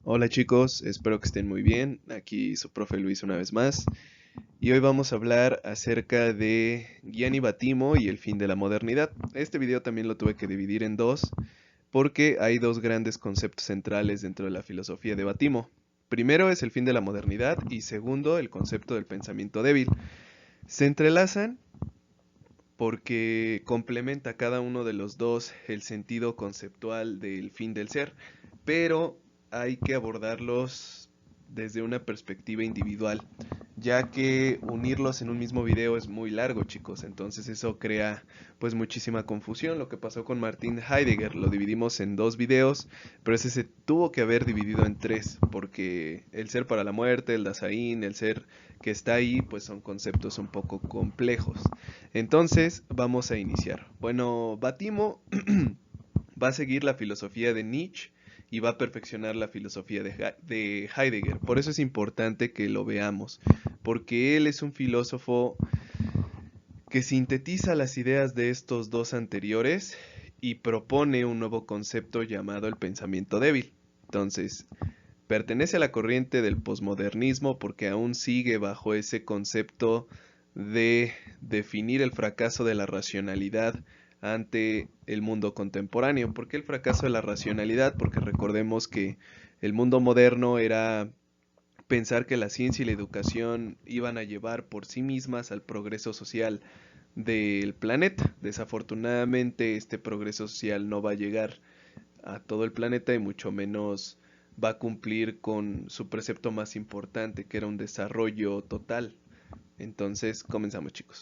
Hola chicos, espero que estén muy bien. Aquí su profe Luis una vez más. Y hoy vamos a hablar acerca de Gianni Battimo y el fin de la modernidad. Este video también lo tuve que dividir en dos porque hay dos grandes conceptos centrales dentro de la filosofía de Battimo. Primero es el fin de la modernidad y segundo el concepto del pensamiento débil. Se entrelazan porque complementa cada uno de los dos el sentido conceptual del fin del ser, pero hay que abordarlos desde una perspectiva individual, ya que unirlos en un mismo video es muy largo, chicos, entonces eso crea pues muchísima confusión. Lo que pasó con Martin Heidegger, lo dividimos en dos videos, pero ese se tuvo que haber dividido en tres, porque el ser para la muerte, el Dasein, el ser que está ahí, pues son conceptos un poco complejos. Entonces, vamos a iniciar. Bueno, Battimo va a seguir la filosofía de Nietzsche y va a perfeccionar la filosofía de Heidegger. Por eso es importante que lo veamos, porque él es un filósofo que sintetiza las ideas de estos dos anteriores y propone un nuevo concepto llamado el pensamiento débil. Entonces, pertenece a la corriente del posmodernismo porque aún sigue bajo ese concepto de definir el fracaso de la racionalidad ante el mundo contemporáneo. ¿Por qué el fracaso de la racionalidad? Porque recordemos que el mundo moderno era pensar que la ciencia y la educación iban a llevar por sí mismas al progreso social del planeta. Desafortunadamente este progreso social no va a llegar a todo el planeta y mucho menos va a cumplir con su precepto más importante, que era un desarrollo total. Entonces, comenzamos, chicos.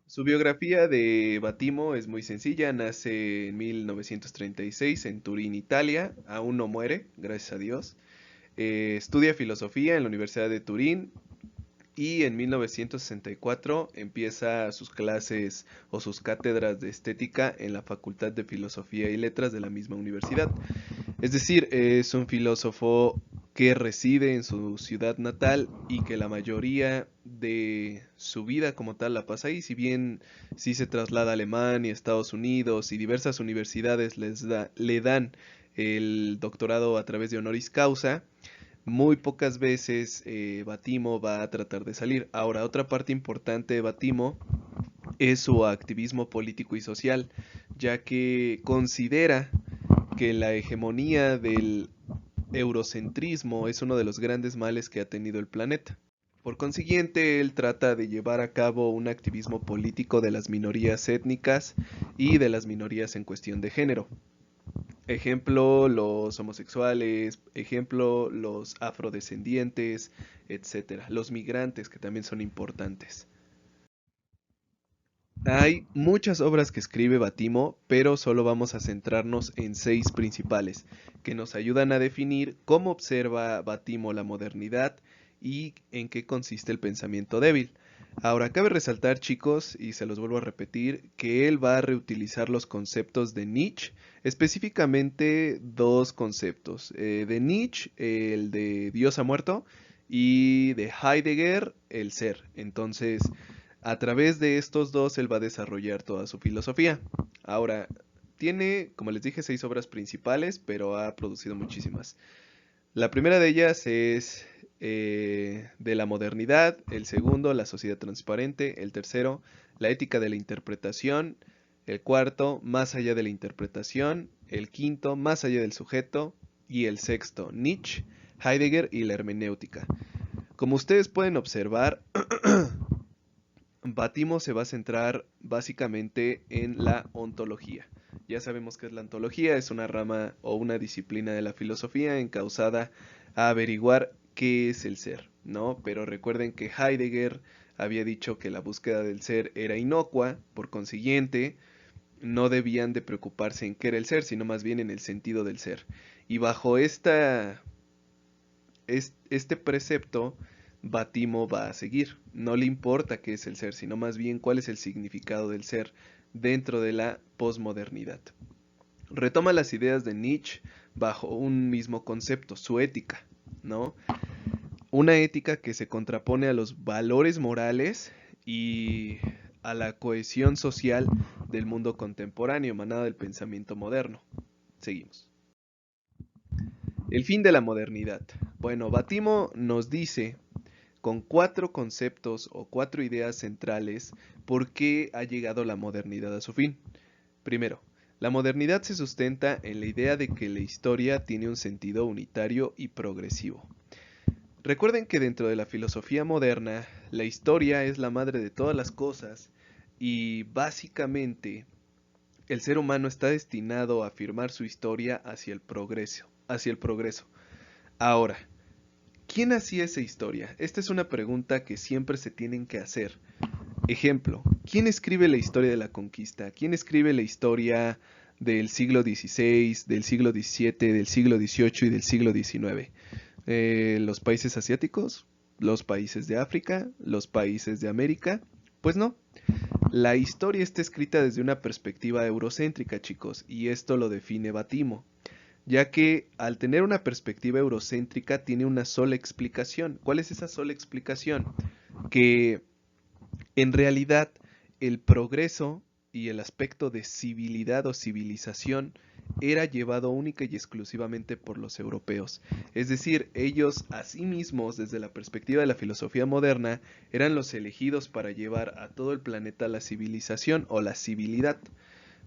Su biografía de Battimo es muy sencilla. Nace en 1936 en Turín, Italia. Aún no muere, gracias a Dios. Estudia filosofía en la Universidad de Turín y en 1964 empieza sus clases o sus cátedras de estética en la Facultad de Filosofía y Letras de la misma universidad. Es decir, es un filósofo que reside en su ciudad natal y que la mayoría de su vida como tal la pasa ahí, si bien sí se traslada a Alemania, Estados Unidos y diversas universidades le dan el doctorado a través de honoris causa. Muy pocas veces Battimo va a tratar de salir. Ahora, otra parte importante de Battimo es su activismo político y social, ya que considera que la hegemonía del eurocentrismo es uno de los grandes males que ha tenido el planeta. Por consiguiente, él trata de llevar a cabo un activismo político de las minorías étnicas y de las minorías en cuestión de género. Ejemplo, los homosexuales, ejemplo, los afrodescendientes, etcétera. Los migrantes, que también son importantes. Hay muchas obras que escribe Battimo, pero solo vamos a centrarnos en seis principales, que nos ayudan a definir cómo observa Battimo la modernidad y en qué consiste el pensamiento débil. Ahora, cabe resaltar, chicos, y se los vuelvo a repetir, que él va a reutilizar los conceptos de Nietzsche, específicamente dos conceptos. De Nietzsche, el de Dios ha muerto, y de Heidegger, el ser. Entonces, a través de estos dos, él va a desarrollar toda su filosofía. Ahora, tiene, como les dije, seis obras principales, pero ha producido muchísimas. La primera de ellas es de la modernidad, el segundo, la sociedad transparente, el tercero, la ética de la interpretación, el cuarto, más allá de la interpretación, el quinto, más allá del sujeto, y el sexto, Nietzsche, Heidegger y la hermenéutica. Como ustedes pueden observar, Battimo se va a centrar básicamente en la ontología. Ya sabemos que es la ontología, es una rama o una disciplina de la filosofía encausada a averiguar qué es el ser, ¿no? Pero recuerden que Heidegger había dicho que la búsqueda del ser era inocua, por consiguiente, no debían de preocuparse en qué era el ser, sino más bien en el sentido del ser. Y bajo este precepto, Battimo va a seguir. No le importa qué es el ser, sino más bien cuál es el significado del ser dentro de la posmodernidad. Retoma las ideas de Nietzsche bajo un mismo concepto, su ética, ¿no? Una ética que se contrapone a los valores morales y a la cohesión social del mundo contemporáneo, emanada del pensamiento moderno. Seguimos. El fin de la modernidad. Bueno, Batimo nos dice con 4 conceptos o 4 ideas centrales por qué ha llegado la modernidad a su fin. Primero, la modernidad se sustenta en la idea de que la historia tiene un sentido unitario y progresivo. Recuerden que dentro de la filosofía moderna, la historia es la madre de todas las cosas y básicamente el ser humano está destinado a afirmar su historia hacia el progreso, Ahora, ¿quién hacía esa historia? Esta es una pregunta que siempre se tienen que hacer. Ejemplo, ¿quién escribe la historia de la conquista? ¿Quién escribe la historia del siglo XVI, del siglo XVII, del siglo XVIII y del siglo XIX? ¿Los países asiáticos? ¿Los países de África? ¿Los países de América? Pues no. La historia está escrita desde una perspectiva eurocéntrica, chicos, y esto lo define Batimo, ya que al tener una perspectiva eurocéntrica tiene una sola explicación. ¿Cuál es esa sola explicación? Que en realidad el progreso y el aspecto de civilidad o civilización era llevado única y exclusivamente por los europeos. Es decir, ellos a sí mismos, desde la perspectiva de la filosofía moderna, eran los elegidos para llevar a todo el planeta la civilización o la civilidad.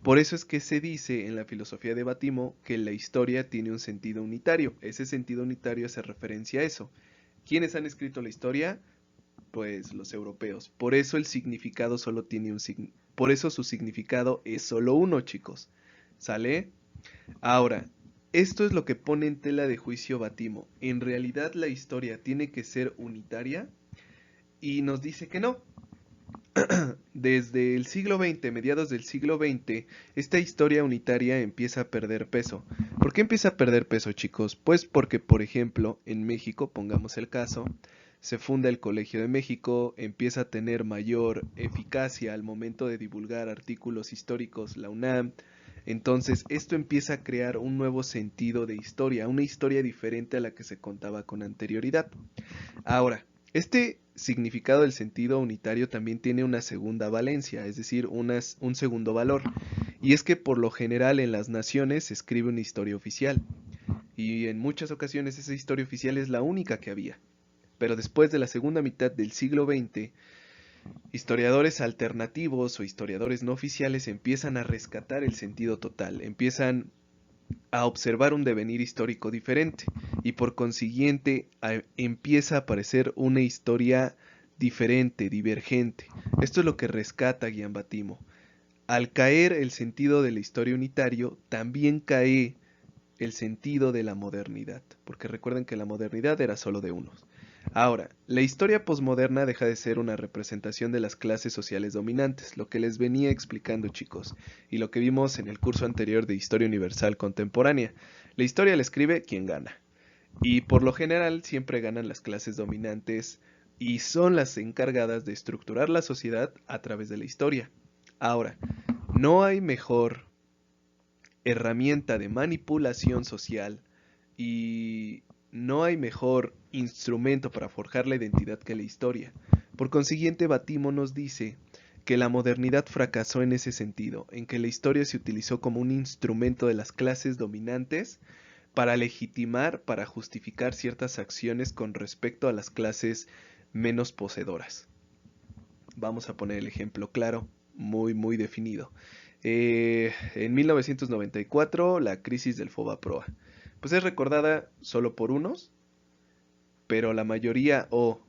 Por eso es que se dice en la filosofía de Batimo que la historia tiene un sentido unitario. Ese sentido unitario hace referencia a eso. ¿Quiénes han escrito la historia? Pues los europeos. Por eso el significado solo tiene por eso su significado es solo uno, chicos. ¿Sale? Ahora, esto es lo que pone en tela de juicio Batimo. En realidad la historia tiene que ser unitaria y nos dice que no. Desde el siglo XX, mediados del siglo XX, esta historia unitaria empieza a perder peso. ¿Por qué empieza a perder peso, chicos? Pues porque, por ejemplo, en México, pongamos el caso, se funda el Colegio de México, empieza a tener mayor eficacia al momento de divulgar artículos históricos la UNAM. Entonces, esto empieza a crear un nuevo sentido de historia, una historia diferente a la que se contaba con anterioridad. Ahora, este significado del sentido unitario también tiene una segunda valencia, es decir, un segundo valor, y es que por lo general en las naciones se escribe una historia oficial, y en muchas ocasiones esa historia oficial es la única que había. Pero después de la segunda mitad del siglo XX, historiadores alternativos o historiadores no oficiales empiezan a rescatar el sentido total, empiezan a observar un devenir histórico diferente y por consiguiente empieza a aparecer una historia diferente, divergente. Esto es lo que rescata Giambattimo. Al caer el sentido de la historia unitario, también cae el sentido de la modernidad, porque recuerden que la modernidad era solo de unos. Ahora, la historia posmoderna deja de ser una representación de las clases sociales dominantes, lo que les venía explicando, chicos, y lo que vimos en el curso anterior de Historia Universal Contemporánea. La historia la escribe quien gana, y por lo general siempre ganan las clases dominantes y son las encargadas de estructurar la sociedad a través de la historia. Ahora, no hay mejor herramienta de manipulación social y no hay mejor instrumento para forjar la identidad que la historia. Por consiguiente, Batimo nos dice que la modernidad fracasó en ese sentido, en que la historia se utilizó como un instrumento de las clases dominantes para legitimar, para justificar ciertas acciones con respecto a las clases menos poseedoras. Vamos a poner el ejemplo claro, muy definido. En 1994, la crisis del Fobaproa. Pues es recordada solo por unos, pero la mayoría o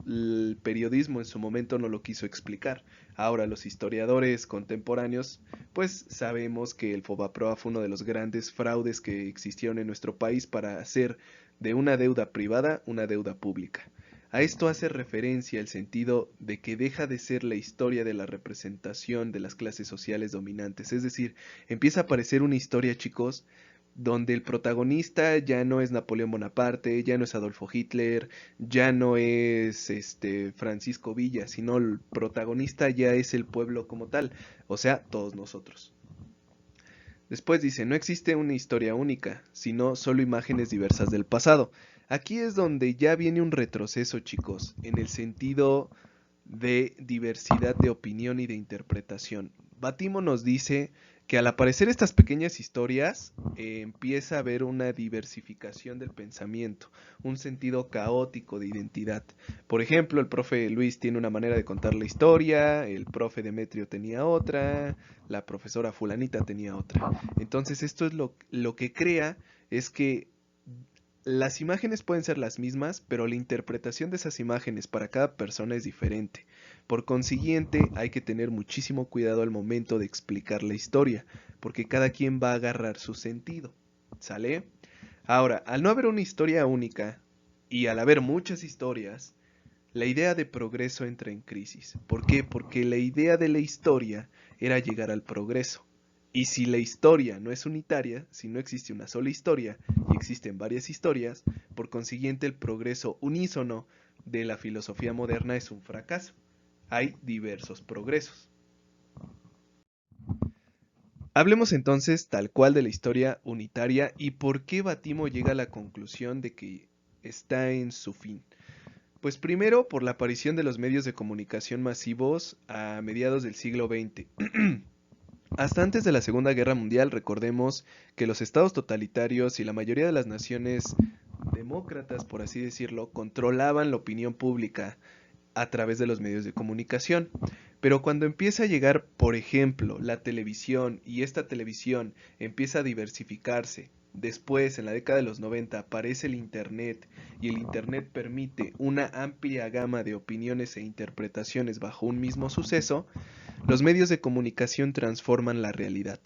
el periodismo en su momento no lo quiso explicar. Ahora los historiadores contemporáneos, pues sabemos que el Fobaproa fue uno de los grandes fraudes que existieron en nuestro país para hacer de una deuda privada una deuda pública. A esto hace referencia el sentido de que deja de ser la historia de la representación de las clases sociales dominantes. Es decir, empieza a aparecer una historia, chicos, donde el protagonista ya no es Napoleón Bonaparte, ya no es Adolfo Hitler, ya no es Francisco Villa, sino el protagonista ya es el pueblo como tal, o sea, todos nosotros. Después dice, no existe una historia única, sino solo imágenes diversas del pasado. Aquí es donde ya viene un retroceso, chicos, en el sentido de diversidad de opinión y de interpretación. Batimo nos dice que al aparecer estas pequeñas historias empieza a haber una diversificación del pensamiento, un sentido caótico de identidad. Por ejemplo, el profe Luis tiene una manera de contar la historia, el profe Demetrio tenía otra, la profesora fulanita tenía otra. Entonces esto es lo que crea es que las imágenes pueden ser las mismas, pero la interpretación de esas imágenes para cada persona es diferente. Por consiguiente, hay que tener muchísimo cuidado al momento de explicar la historia, porque cada quien va a agarrar su sentido. ¿Sale? Ahora, al no haber una historia única y al haber muchas historias, la idea de progreso entra en crisis. ¿Por qué? Porque la idea de la historia era llegar al progreso. Y si la historia no es unitaria, si no existe una sola historia y existen varias historias, por consiguiente el progreso unísono de la filosofía moderna es un fracaso. Hay diversos progresos. Hablemos entonces tal cual de la historia unitaria y por qué Batimo llega a la conclusión de que está en su fin. Pues primero por la aparición de los medios de comunicación masivos a mediados del siglo XX. Hasta antes de la Segunda Guerra Mundial, recordemos que los estados totalitarios y la mayoría de las naciones demócratas, por así decirlo, controlaban la opinión pública a través de los medios de comunicación. Pero cuando empieza a llegar, por ejemplo, la televisión y esta televisión empieza a diversificarse, después, en la década de los 90, aparece el Internet y el Internet permite una amplia gama de opiniones e interpretaciones bajo un mismo suceso, los medios de comunicación transforman la realidad.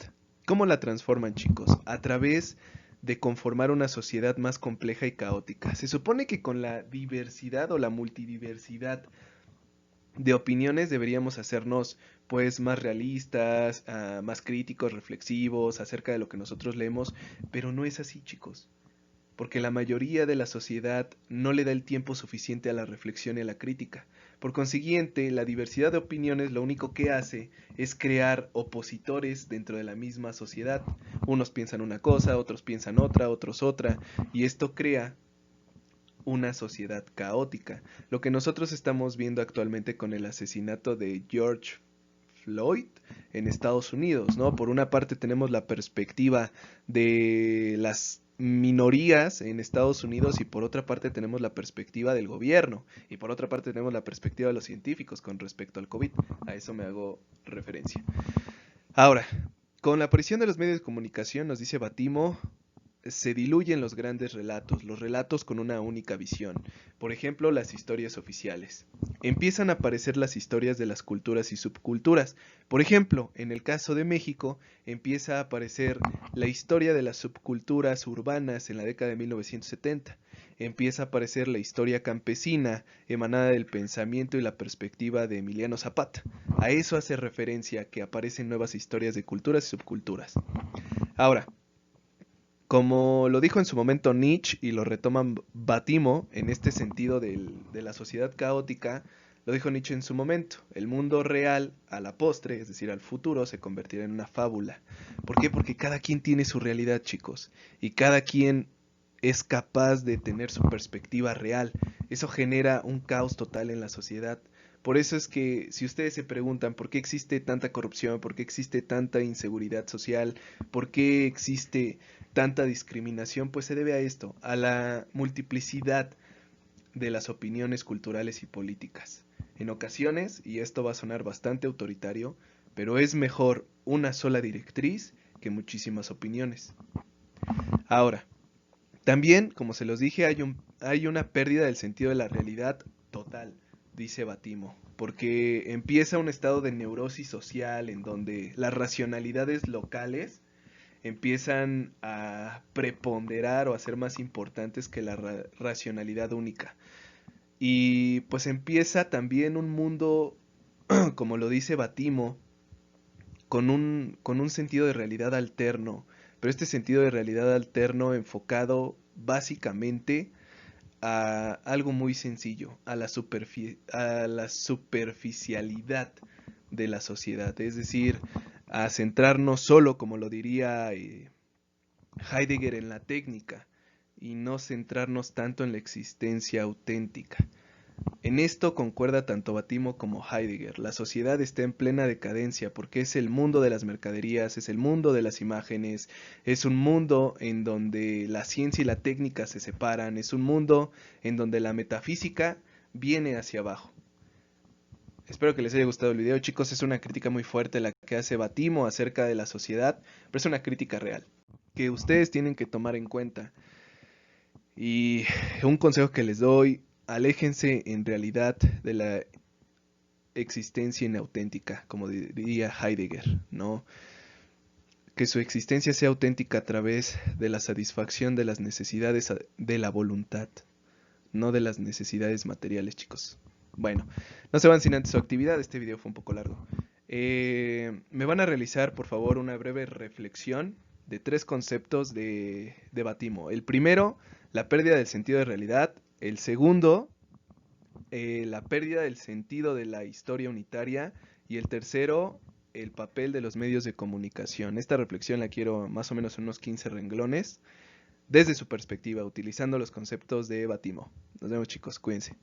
¿Cómo la transforman, chicos? A través de conformar una sociedad más compleja y caótica. Se supone que con la diversidad o la multidiversidad de opiniones deberíamos hacernos pues más realistas, más críticos, reflexivos acerca de lo que nosotros leemos, pero no es así, chicos, porque la mayoría de la sociedad no le da el tiempo suficiente a la reflexión y a la crítica. Por consiguiente, la diversidad de opiniones lo único que hace es crear opositores dentro de la misma sociedad. Unos piensan una cosa, otros piensan otra, otros otra, y esto crea una sociedad caótica. Lo que nosotros estamos viendo actualmente con el asesinato de George Floyd en Estados Unidos, ¿no? Por una parte tenemos la perspectiva de las minorías en Estados Unidos y por otra parte tenemos la perspectiva del gobierno y por otra parte tenemos la perspectiva de los científicos con respecto al COVID. A eso me hago referencia. Ahora, con la aparición de los medios de comunicación, nos dice Batimo, se diluyen los relatos con una única visión, por ejemplo las historias oficiales. Empiezan a aparecer las historias de las culturas y subculturas. Por ejemplo, en el caso de México, empieza a aparecer la historia de las subculturas urbanas en la década de 1970. Empieza a aparecer la historia campesina, emanada del pensamiento y la perspectiva de Emiliano Zapata. A eso hace referencia que aparecen nuevas historias de culturas y subculturas. Ahora, como lo dijo en su momento Nietzsche y lo retoman Batimo en este sentido de la sociedad caótica, lo dijo Nietzsche en su momento, el mundo real a la postre, es decir, al futuro, se convertirá en una fábula. ¿Por qué? Porque cada quien tiene su realidad, chicos, y cada quien es capaz de tener su perspectiva real. Eso genera un caos total en la sociedad. Por eso es que si ustedes se preguntan por qué existe tanta corrupción, por qué existe tanta inseguridad social, por qué existe tanta discriminación, pues se debe a esto, a la multiplicidad de las opiniones culturales y políticas. En ocasiones, y esto va a sonar bastante autoritario, pero es mejor una sola directriz que muchísimas opiniones. Ahora, también, como se los dije, hay una pérdida del sentido de la realidad total, dice Batimo, porque empieza un estado de neurosis social en donde las racionalidades locales empiezan a preponderar o a ser más importantes que la racionalidad única. Y pues empieza también un mundo, como lo dice Batimo, con un sentido de realidad alterno, pero este sentido de realidad alterno enfocado básicamente a algo muy sencillo, a la superficialidad de la sociedad, es decir, a centrarnos solo, como lo diría Heidegger, en la técnica y no centrarnos tanto en la existencia auténtica. En esto concuerda tanto Batimo como Heidegger. La sociedad está en plena decadencia porque es el mundo de las mercaderías, es el mundo de las imágenes, es un mundo en donde la ciencia y la técnica se separan, es un mundo en donde la metafísica viene hacia abajo. Espero que les haya gustado el video, chicos. Es una crítica muy fuerte la que hace Batimo acerca de la sociedad, pero es una crítica real que ustedes tienen que tomar en cuenta. Y un consejo que les doy: aléjense en realidad de la existencia inauténtica, como diría Heidegger, ¿no? Que su existencia sea auténtica a través de la satisfacción de las necesidades de la voluntad, no de las necesidades materiales, chicos. Bueno, no se van sin antes su actividad. Este video fue un poco largo. Me van a realizar, por favor, una breve reflexión de 3 conceptos de Batimo. El primero, la pérdida del sentido de realidad. El segundo, la pérdida del sentido de la historia unitaria. Y el tercero, el papel de los medios de comunicación. Esta reflexión la quiero más o menos en unos 15 renglones, desde su perspectiva, utilizando los conceptos de Batimo. Nos vemos, chicos, cuídense.